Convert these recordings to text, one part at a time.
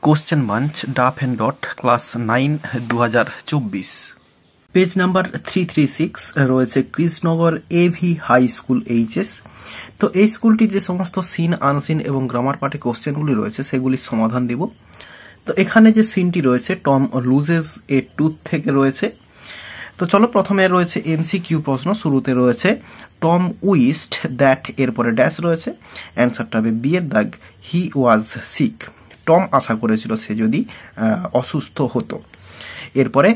Question bunch ডাফ and dot class 9 2024 page number 336 রয়েছে Krishnanagar AV high school HS. তো এই স্কুলটির যে সমস্ত সিন আনসিন এবং গ্রামার পার্টে কোশ্চেনগুলি রয়েছে সেগুলির সমাধান দেব। তো এখানে যে সিনটি রয়েছে টম লুজেস এ টুথ থেকে রয়েছে। তো চলো প্রথমে রয়েছে এমসিকিউ প্রশ্ন, শুরুতে রয়েছে টম উইস্ট দ্যাট, এরপরে ড্যাশ রয়েছে, অ্যান্সারটা হবে বি এর দাগ হি ওয়াজ সিক। টম আশা করেছিল সে যদি অসুস্থ হতো। এরপরে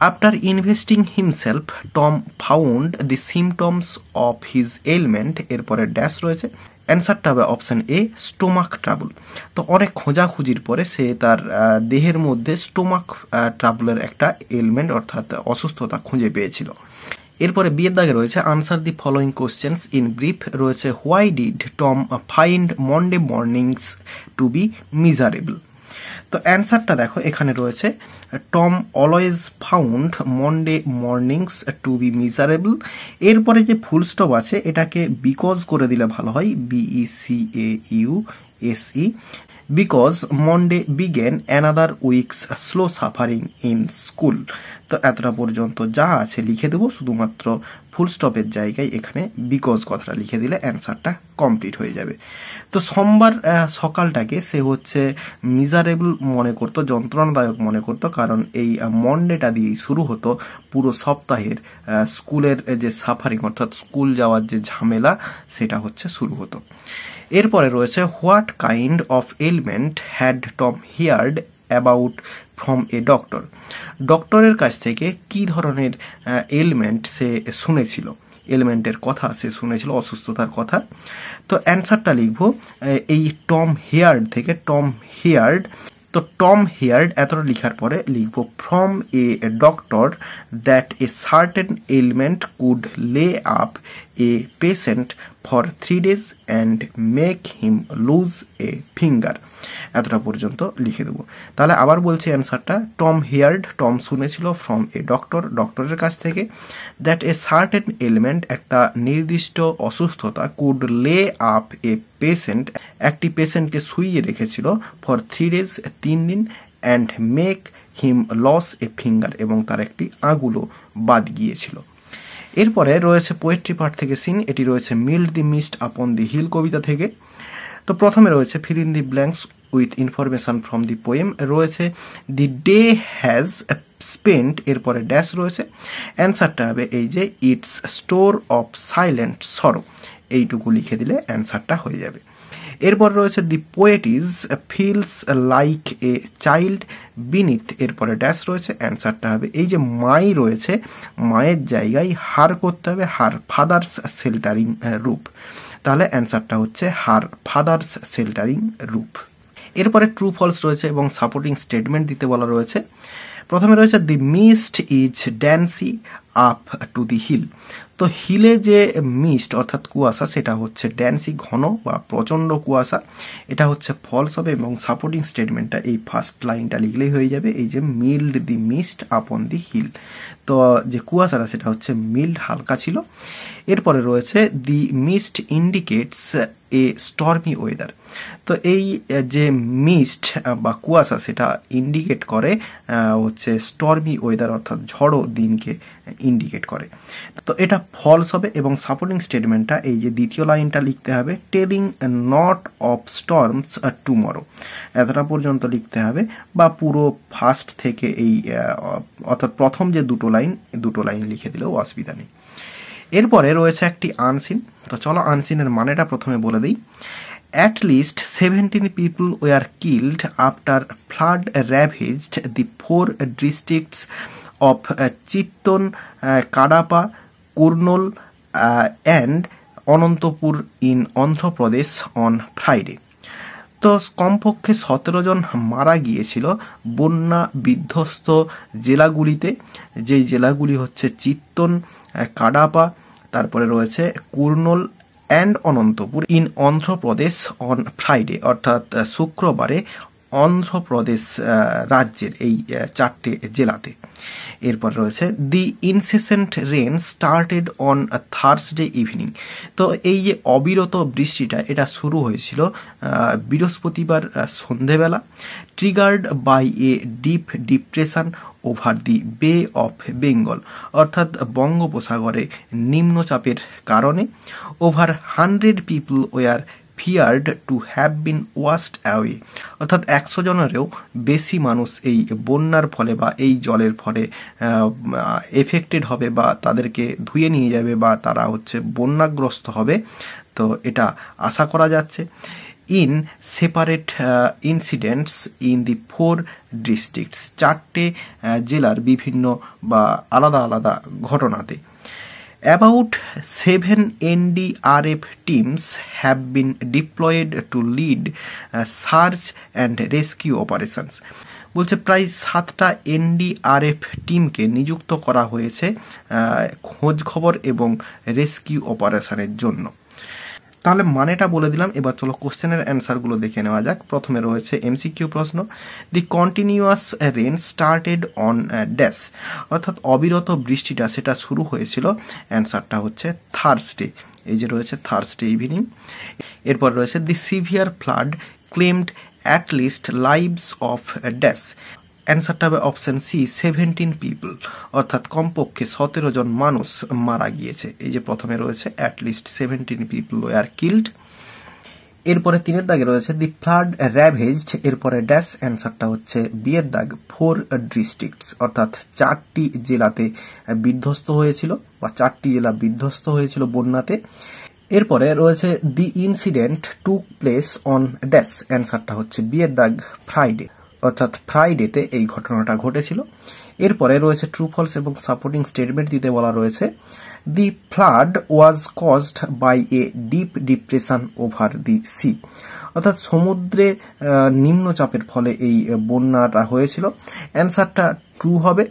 after investing himself Tom found the symptoms of his element, এরপরে ড্যাশ রয়েছে, অ্যান্সারটা হবে অপশন এ স্টোমাক ট্রাবল। তো অনেক খোঁজাখুঁজির পরে সে তার দেহের মধ্যে স্টোমাক ট্রাবলের একটা এলমেন্ট অর্থাৎ অসুস্থতা খুঁজে পেয়েছিল। এরপরে বিয়ের দাগে রয়েছে answer the following questions in brief, রয়েছে why did Tom find Monday mornings to be miserable. তো অ্যান্সারটা দেখো এখানে রয়েছে Tom always found Monday mornings to be miserable. এরপরে যে ফুল স্টপ আছে এটাকে বিকজ করে দিলে ভালো হয়, BECAUSE, because Monday begin another weeks slow suffering in school. তো এতটা পর্যন্ত যা আছে লিখে দেবো, শুধুমাত্র ফুল স্টপের জায়গায় এখানে বিকজ কথাটা লিখে দিলে অ্যান্সারটা কমপ্লিট হয়ে যাবে। তো সোমবার সকালটাকে সে হচ্ছে মিজারেবল মনে করতো, যন্ত্রণাদায়ক মনে করতো, কারণ এই মন্ডেটা দিয়েই শুরু হতো পুরো সপ্তাহের স্কুলের যে সাফারিং অর্থাৎ স্কুল যাওয়ার যে ঝামেলা সেটা হচ্ছে শুরু হতো। এরপরে রয়েছে what kind of element had Tom heard about from a doctor. ডক্টরের কাছ থেকে কি ধরনের এলিমেন্ট সে শুনেছিল, এলিমেন্টের কথা সে শুনেছিল, অসুস্থতার কথা। তো অ্যান্সারটা লিখবো এই টম হিয়ার্ড থেকে, টম হিয়ার্ড। তো টম হিয়ার্ড এতটা লিখার পরে লিখবো from a doctor that a certain element could lay up a patient for 3 days and make him lose a finger. এতটা পর্যন্ত লিখে দেবো। তাহলে আবার বলছি অ্যান্সারটা, টম হিয়ার্ড, টম শুনেছিল, ফ্রম এ ডক্টর, ডক্টরের কাছ থেকে, দ্যাট এ সার্টেন এলিমেন্ট একটা নির্দিষ্ট অসুস্থতা, could lay up a patient একটি পেশেন্টকে শুইয়ে রেখেছিল, ফর 3 days 3 দিন, and make him lose a finger এবং তার একটি আঙুলও বাদ গিয়েছিল। এরপরে রয়েছে পোয়েট্রি পার্ট থেকে সিন, এটি রয়েছে মিল্ড দি মিস্ট আপন দি হিল কবিতা থেকে। তো প্রথমে রয়েছে fill in the blanks with information from the poem, রয়েছে দি ডে হ্যাজ স্পেন্ট, এরপরে ড্যাশ রয়েছে, অ্যান্সারটা হবে এই যে ইটস স্টোর অফ সাইলেন্ট সরো, এইটুকু লিখে দিলে অ্যান্সারটা হয়ে যাবে। এরপর রয়েছে দি poet is feels like a child beneath, এরপরে ড্যাশ রয়েছে, অ্যান্সারটা হবে এই যে মাই রয়েছে, মায়ের জায়গায় হার করতে হবে, হার ফাদার্স শেল্টারিং রূপ। তাহলে অ্যান্সারটা হচ্ছে হার ফাদার্স শেল্টারিং রূপ। এরপরে ট্রু ফলস রয়েছে এবং সাপোর্টিং স্টেটমেন্ট দিতে বলা রয়েছে। প্রথমে রয়েছে the mist is dancing up to the hill. তো হিলে যে মিস্ট অর্থাৎ কুয়াশা সেটা হচ্ছে ড্যান্সি, ঘন বা প্রচণ্ড কুয়াশা, এটা হচ্ছে ফলস হবে এবং সাপোর্টিং স্টেটমেন্টটা এই ফার্স্ট লাইনটা লিখলেই হয়ে যাবে, এই যে মিল্ড দি মিস্ট আপন দি হিল। তো যে কুয়াশাটা সেটা হচ্ছে মিল্ড, হালকা ছিল। এরপরে রয়েছে the mist indicates a stormy weather. তো এই যে মিস্ট বা কুয়াশা সেটা ইন্ডিকেট করে হচ্ছে স্টর্মি ওয়েদার অর্থাৎ ঝড়ো দিনকে ইন্ডিকেট করে। তো এটা ফলস হবে এবং সাপোর্টিং স্টেটমেন্টটা এই যে দ্বিতীয় লাইনটা লিখতে হবে, telling not of storms tomorrow, এতটা পর্যন্ত লিখতে হবে, বা পুরো ফার্স্ট থেকে এই অর্থাৎ প্রথম যে দুটো লাইন লিখে দিলেও অসুবিধা নেই। এরপরে রয়েছে একটি আনসিন। তো চলো আনসিনের মানেটা প্রথমে বলে দিই। At least 17 people were killed after flood ravaged the 4 districts of Chittagong, Kadapa, Kurnool and Anantapur in Andhra Pradesh on Friday. তো কমপক্ষে 17 জন মারা গিয়েছিল বন্যা বিধ্বস্ত জেলাগুলিতে, যেই জেলাগুলি হচ্ছে চিত্তন, কাডাপা, তারপরে রয়েছে Kurnool and Anantapur in Andhra Pradesh on Friday, অর্থাৎ শুক্রবারে অন্ধ্রপ্রদেশ রাজ্যের এই 4টে জেলাতে। এরপর রয়েছে the incessant rain started on Thursday evening. তো এই যে অবিরত বৃষ্টিটা এটা শুরু হয়েছিল বৃহস্পতিবার সন্ধেবেলা। Triggered by a deep depression over the বে অফ বেঙ্গল, অর্থাৎ বঙ্গোপসাগরে নিম্নচাপের কারণে over 100 people were feared to have been washed away, অর্থাৎ 100 জনেরও বেশি মানুষ এই বন্যার ফলে বা এই জলের ফলে এফেক্টেড হবে বা তাদেরকে ধুয়ে নিয়ে যাবে বা তারা বন্যাগ্রস্ত হবে। তো এটা আশা করা যাচ্ছে। In separate incidents in the 4 districts, 4টে জেলার বিভিন্ন বা আলাদা আলাদা ঘটনাতে। About 7 NDRF teams have been deployed to lead search and rescue operations. বলছে প্রায় 7টা NDRF টিমকে নিযুক্ত করা হয়েছে খোঁজ খবর এবং রেস্কিউ অপারেশনের জন্য। তাহলে মানেটা বলে দিলাম, এবার চলো কোশ্চেনের অ্যান্সারগুলো দেখে নেওয়া যাক। প্রথমে রয়েছে এমসিকিউ প্রশ্ন, the continuous rain started on dash, অর্থাৎ অবিরত বৃষ্টিটা সেটা শুরু হয়েছিল, অ্যান্সারটা হচ্ছে থার্সডে, এই যে রয়েছে থার্সডে ইভিনিং। এরপর রয়েছে the severe flood claimed at least lives of dash, অ্যান্সারটা হবে অপশন সি 17 পিপল, অর্থাৎ কমপক্ষে 17 জন মানুষ মারা গিয়েছে। এই যে প্রথমে রয়েছে at least 17 people were killed. এরপরে 3 দাগে রয়েছে দি ফ্লাড র্যাভেজড, এরপরে ড্যাশ, অ্যান্সারটা হচ্ছে বি এর দাগ 4 ডিস্ট্রিক্টস, অর্থাৎ 4টি জেলাতে বিধ্বস্ত হয়েছিল বা 4টি জেলা বিধ্বস্ত হয়েছিল বন্যাতে। এরপরে রয়েছে দি incident took place on dash, অ্যান্সারটা হচ্ছে বি এর দাগ ফ্রাইডে, অর্থাৎ ফ্রাইডেতে এই ঘটনাটা ঘটেছিল। এরপরে রয়েছে ট্রু ফলস এবং সাপোর্টিং স্টেটমেন্ট দিতে বলা রয়েছে। The flood was caused by a deep depression over the sea, অর্থাৎ সমুদ্রে নিম্নচাপের ফলে এই বন্যাটা হয়েছিল, অ্যান্সারটা ট্রু হবে।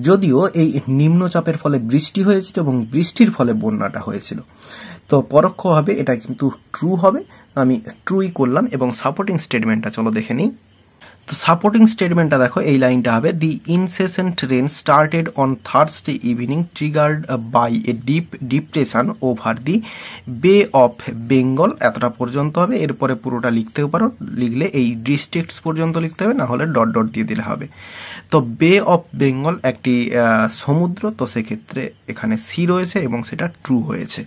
যদিও এই নিম্নচাপের ফলে বৃষ্টি হয়েছিল এবং বৃষ্টির ফলে বন্যাটা হয়েছিল, তো পরোক্ষভাবে এটা কিন্তু ট্রু হবে, আমি ট্রুই করলাম। এবং সাপোর্টিং স্টেটমেন্টটা চলো দেখে নিই। তো সাপোর্টিং স্টেটমেন্টটা দেখো, এই লাইনটা হবে the incessant rain started on Thursday evening triggered by a deep depression over the বে অফ বেঙ্গল, এতটা পর্যন্ত হবে। এরপরে পুরোটা লিখতেও পারো, লিখলে এই ডিস্ট্রিক্টস পর্যন্ত লিখতে হবে, না হলে ডট ডট দিয়ে দিলে হবে। তো বে অফ বেঙ্গল একটি সমুদ্র, তো সেক্ষেত্রে এখানে সি রয়েছে এবং সেটা ট্রু হয়েছে।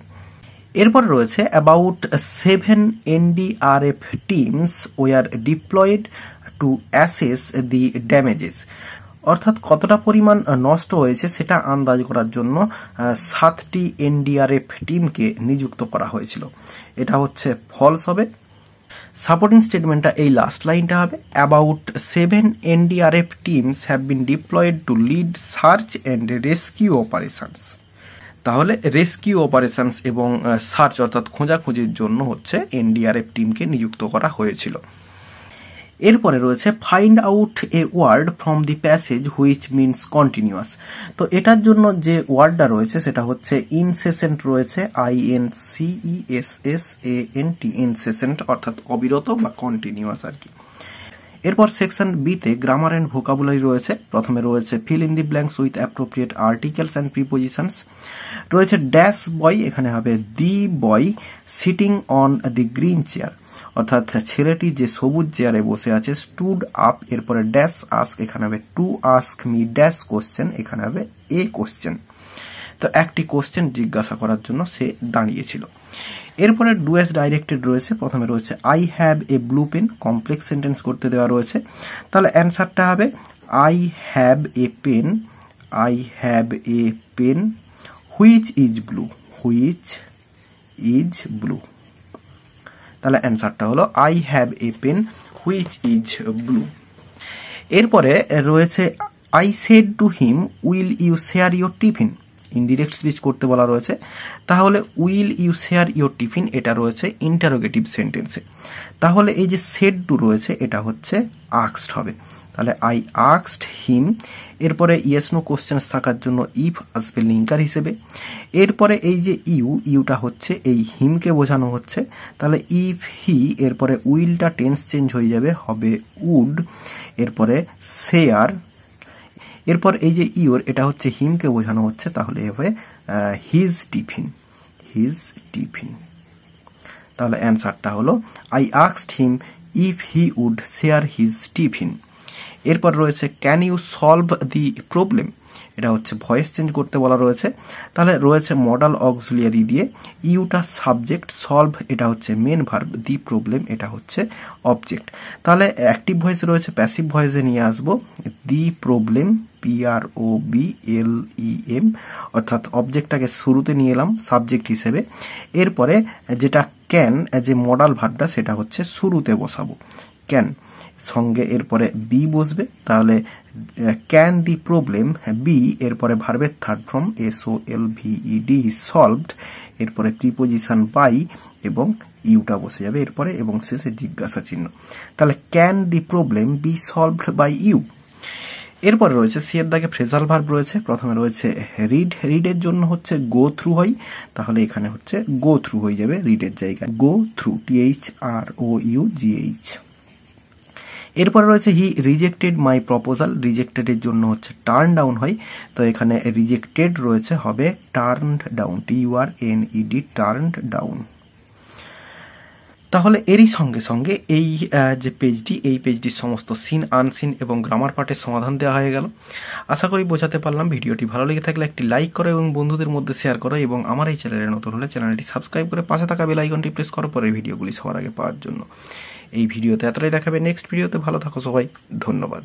এরপরে রয়েছে about 7 NDRF teams were deployed to assess the damages, অর্থাৎ কতটা পরিমাণ নষ্ট হয়েছে সেটা আন্দাজ করার জন্য 7টি NDRF টিমকে নিযুক্ত করা হয়েছিল, এটা হচ্ছে ফলস হবে। সাপোর্টিং স্টেটমেন্টটা এই লাস্ট লাইনটা হবে about 7 NDRF teams have been diploid to lead search and rescue operations, তাহলে রেস্কিউ অপারেশনস এবং সার্চ অর্থাৎ খোঁজাখুঁজির জন্য NDRF টিমকে নিযুক্ত করা হয়েছিল। এরপরে রয়েছে find out a word from the passage which means continuous, তো এটার জন্য যে ওয়ার্ডটা রয়েছে সেটা হচ্ছে ইনসেসেন্ট রয়েছে, INCESSANT, ইনসেসেন্ট অর্থাৎ অবিরত বা কন্টিনিউয়াস আর কি। এরপর সেকশন বিতে গ্রামার অ্যান্ড ভোকাবুলারি রয়েছে। প্রথমে রয়েছে fill in the blanks with appropriate articles and prepositions. রয়েছে ড্যাশ বয়, এখানে হবে the boy sitting on the green chair, অর্থাৎ ছেলেটি যে সবুজ চেয়ারে বসে আছে। স্টুড আপ, এরপরে ড্যাশ আস্ক, এখানে হবে to ask me dash question, এখানে হবে এ কোশ্চেন, তো একটি কোশ্চেন জিজ্ঞাসা করার জন্য সে দাঁড়িয়েছিল। এরপরে ডু অ্যাজ ডাইরেক্টেড রয়েছে। প্রথমে রয়েছে I have a blue pen, complex sentence করতে দেওয়া রয়েছে, তাহলে অ্যান্সারটা হবে I have a pen, I have a pen which is blue, which is blue, তাহলে অ্যান্সারটা হলো I have a pen which is blue. এরপরে রয়েছে I said to him will you share your tiffin, indirect speech করতে বলা রয়েছে, তাহলে will you share your tiffin এটা রয়েছে ইন্টারোগেটিভ সেন্টেন্সে, তাহলে এই যে সেড টু রয়েছে এটা হচ্ছে আস্কড হবে, তাহলে আই আস্কড হিম। এরপরে ইয়েস নো কোশ্চেন্স থাকার জন্য ইফ আসবে লিঙ্কার হিসেবে। এরপরে এই যে ইউটা হচ্ছে এই হিমকে বোঝানো হচ্ছে, তাহলে ইফ হি, এরপরে উইলটা টেন্স চেঞ্জ হয়ে যাবে, হবে উড। এরপরে শেয়ার, এরপর এই যে ইউর এটা হচ্ছে হিমকে বোঝানো হচ্ছে, তাহলে হবে হিজ টিফিন, হিজ টিফিন, তাহলে অ্যান্সারটা হলো I asked him if he would share his tiffin. এরপর রয়েছে can you solve the problem, এটা হচ্ছে ভয়েস চেঞ্জ করতে বলা রয়েছে। তাহলে রয়েছে মডাল অক্সিলিয়ারি দিয়ে, ইউটা সাবজেক্ট, সলভ এটা হচ্ছে মেন ভার্ব, দি প্রবলেম এটা হচ্ছে অবজেক্ট। তাহলে অ্যাক্টিভ ভয়েস রয়েছে, প্যাসিভ ভয়েসে নিয়ে আসবো দি প্রবলেম, PROBLEM, অর্থাৎ অবজেক্টটাকে শুরুতে নিয়ে এলাম সাবজেক্ট হিসেবে। এরপরে যেটা ক্যান যে মডাল ভার্বটা সেটা হচ্ছে শুরুতে বসাবো, ক্যান সঙ্গে এরপরে বি বসবে। তাহলে ক্যান দি প্রবলেম বি, এরপরে ভার্বের থার্ড ফর্ম SOLVED সলভড, এরপরে প্রিপোজিশন বাই এবং ইউটা বসে যাবে এরপরে, এবং শেষে জিজ্ঞাসা চিহ্ন। তাহলে can the problem be solved by you. এরপরে রয়েছে সি এর দাগে ফ্রেজাল ভার্ব রয়েছে। প্রথমে রয়েছে রিড, রিডের জন্য হচ্ছে গো থ্রু হয়, তাহলে এখানে হচ্ছে গো থ্রু হয়ে যাবে রিডের জায়গায়, গো থ্রু, THROUGH। এরপরে রয়েছে he rejected my proposal, rejected এর জন্য হচ্ছে টার্ন ডাউন হয়, তো এখানে রিজেক্টেড রয়েছে হবে turned down, TURNED, turned down. তাহলে এরই সঙ্গে সঙ্গে এই যে পেজটি, এই পেজটির সমস্ত সিন, আনসিন এবং গ্রামার পার্টের সমাধান দেওয়া হয়ে গেল। আশা করি বোঝাতে পারলাম। ভিডিওটি ভালো লেগে থাকলে একটি লাইক করো এবং বন্ধুদের মধ্যে শেয়ার করো, এবং আমার এই চ্যানেলে নতুন হলে চ্যানেলটি সাবস্ক্রাইব করে পাশে থাকা বেল আইকনটি প্রেস করো পরের ভিডিওগুলি সবার আগে পাওয়ার জন্য। এই ভিডিওতে এতটাই দেখাবে, নেক্সট ভিডিওতে ভালো থাকো সবাই, ধন্যবাদ।